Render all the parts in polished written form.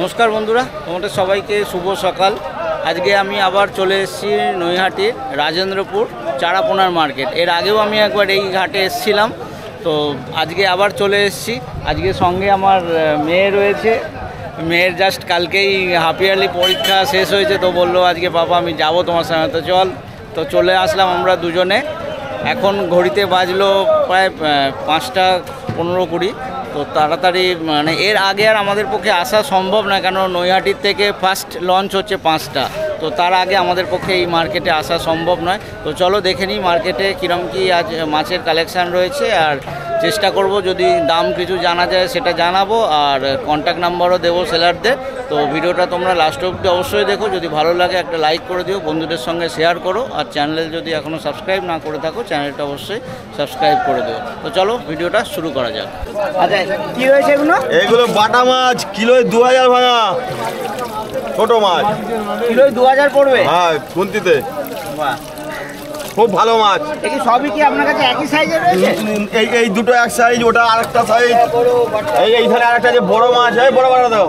নমস্কার বন্ধুরা, তোমাদের সবাইকে শুভ সকাল। আজকে আমি আবার চলে এসেছি নৈহাটির রাজেন্দ্রপুর চারাপোনার মার্কেট। এর আগেও আমি একবার এই ঘাটে এসেছিলাম, তো আজকে আবার চলে এসেছি। আজকে সঙ্গে আমার মেয়ে রয়েছে। মেয়ের জাস্ট কালকেই হাফ ইয়ারলি পরীক্ষা শেষ হয়েছে, তো বললো আজকে বাবা আমি যাব তোমার সঙ্গে, তো চল। তো চলে আসলাম আমরা দুজনে। এখন ঘড়িতে বাজলো প্রায় 5টা 15-20। তো তাড়াতাড়ি মানে এর আগে আর আমাদের পক্ষে আসা সম্ভব না, কেন নৈহাটির থেকে ফার্স্ট লঞ্চ হচ্ছে 5টা, তো তার আগে আমাদের পক্ষে এই মার্কেটে আসা সম্ভব নয়। তো চলো দেখে নিই মার্কেটে কীরকম কী আজ মাছের কালেকশান রয়েছে, আর চেষ্টা করব যদি দাম কিছু জানা যায় সেটা জানাবো, আর কন্ট্যাক্ট নাম্বারও দেবো সেলারদের। তো ভিডিওটা তোমরা লাস্ট অবধি অবশ্যই দেখো। যদি ভালো লাগে একটা লাইক করে দিও, বন্ধুদের সঙ্গে শেয়ার করো, আর চ্যানেল যদি এখনও সাবস্ক্রাইব না করে থাকো চ্যানেলটা অবশ্যই সাবস্ক্রাইব করে দিও। তো চলো ভিডিওটা শুরু করা যাক। আচ্ছা, কী রয়েছে এগুলো? এগুলো বাটা মাছ, কিলোয় 2000 ভাঙা ছোট মাছ, কিলোয় 2000 পড়বে? হ্যাঁ, খুন্তিতে। বাহ, খুব ভালো মাছ। এই সবই কি আপনার কাছে একই সাইজের রয়েছে? এই দুটো এক সাইজ, ওটা আরেকটা সাইজ। এইখানে আরেকটা যে বড় মাছ, বড় বড় দাও।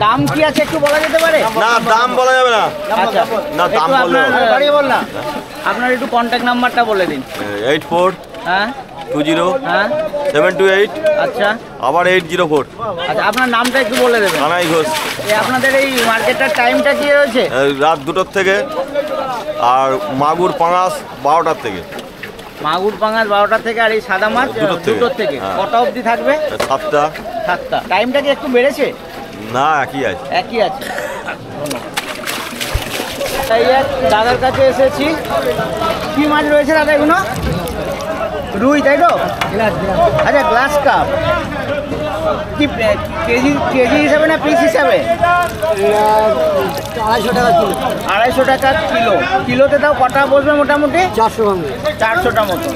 দাম কি আছে একটু বলা যেতে পারে? না, দাম বলা যাবে না। আচ্ছা, না, দাম বললে আপনার একটু কন্ট্যাক্ট নাম্বারটা বলে দিন। 84 হ্যাঁ 20 হ্যাঁ 728 আচ্ছা আবার 804। আচ্ছা, আপনার নামটা একটু বলে দেবেন। কানাই ঘোষ। আপনাদের এই মার্কেটটার টাইমটা কি রয়েছে? রাত 2টার থেকে, আর মাগুর পাঙাশ 12টার থেকে। মাগুর পাঙাশ 12টা থেকে, আর এই সাদা মাছ 2টোর থেকে। কটা অবধি থাকবে? 7টা। টাইমটা কি একটু বেড়েছে? না, একই আছে। একই আছে। এই এক দাদার কাছে এসেছি। কি মাছ রয়েছে দাদা এগুলো? রুই, তাই তো? আচ্ছা, গ্লাস কাপ কি কেজি হিসাবে না পিস হিসাবে? 250 টাকা কিলো। 250 টাকা কিলো। কিলোতে তাও কটা বসবে মোটামুটি? 400 ভাঙবে। 400টা মতো।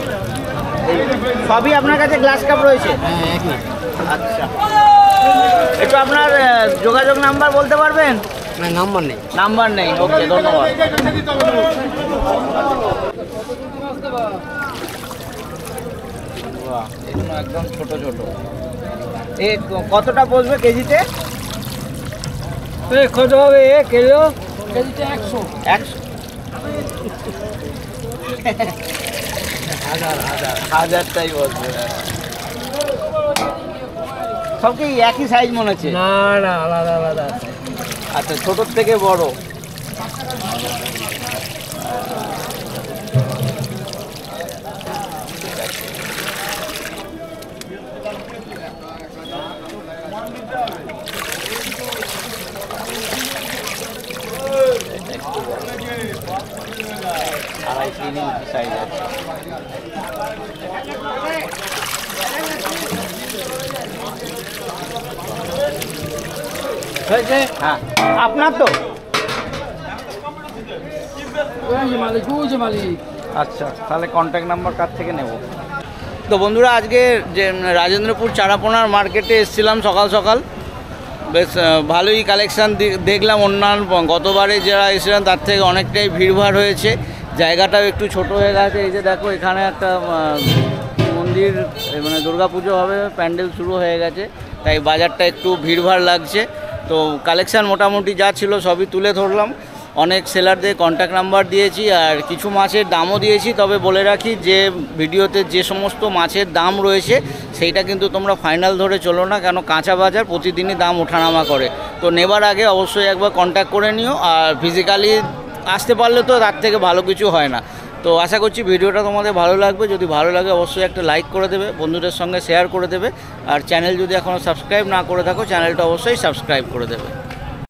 সবই আপনার কাছে গ্লাস কাপ রয়েছে? হ্যাঁ, একই। আচ্ছা, একটু আপনার যোগাযোগ নাম্বার বলতে পারবেন? না, নাম্বার নেই। নাম্বার নেই, ওকে, ধন্যবাদ। বাহ, এগুলো একদম ছোট ছোট। এ কতটা বসবে কেজিতে? কত হবে কিলো? কেজিতে 100। 100? হাজারটাই বসবে। সব কি একই সাইজ মনে হচ্ছে? না না, আলাদা আলাদা। আচ্ছা, ছোটোর থেকে বড়। আড়াই 3 ইঞ্চি সাইজ আছে। হ্যাঁ, আপনার তো? আচ্ছা, তাহলে কন্ট্যাক্ট নাম্বার কার থেকে নেব? তো বন্ধুরা, আজকে যে রাজেন্দ্রপুর চারাপোনার মার্কেটে এসেছিলাম সকাল সকাল। বেশ ভালোই কালেকশান দেখলাম। অন্যান্য গতবারে যারা এসেছিলেন তার থেকে অনেকটাই ভিড়ভাড় হয়েছে। জায়গাটাও একটু ছোট হয়ে গেছে। এই যে দেখো, এখানে একটা মন্দির, মানে দুর্গাপুজো হবে, প্যান্ডেল শুরু হয়ে গেছে, তাই বাজারটা একটু ভিড়ভাড় লাগছে। তো কালেকশান মোটামুটি যা ছিল সবই তুলে ধরলাম। অনেক সেলারদের কন্ট্যাক্ট নাম্বার দিয়েছি, আর কিছু মাছের দামও দিয়েছি। তবে বলে রাখি যে ভিডিওতে যে সমস্ত মাছের দাম রয়েছে সেইটা কিন্তু তোমরা ফাইনাল ধরে চলো না, কেন কাঁচা বাজার প্রতিদিনই দাম ওঠানামা করে। তো নেবার আগে অবশ্যই একবার কন্ট্যাক্ট করে নিও, আর ফিজিক্যালি আসতে পারলে তো তার থেকে ভালো কিছু হয় না। তো আশা করছি ভিডিওটা তোমাদের ভালো লাগবে। যদি ভালো লাগে অবশ্যই একটা লাইক করে দেবে, বন্ধুদের সঙ্গে শেয়ার করে দেবে, আর চ্যানেল যদি এখনও সাবস্ক্রাইব না করে থাকো চ্যানেলটা অবশ্যই সাবস্ক্রাইব করে দেবে।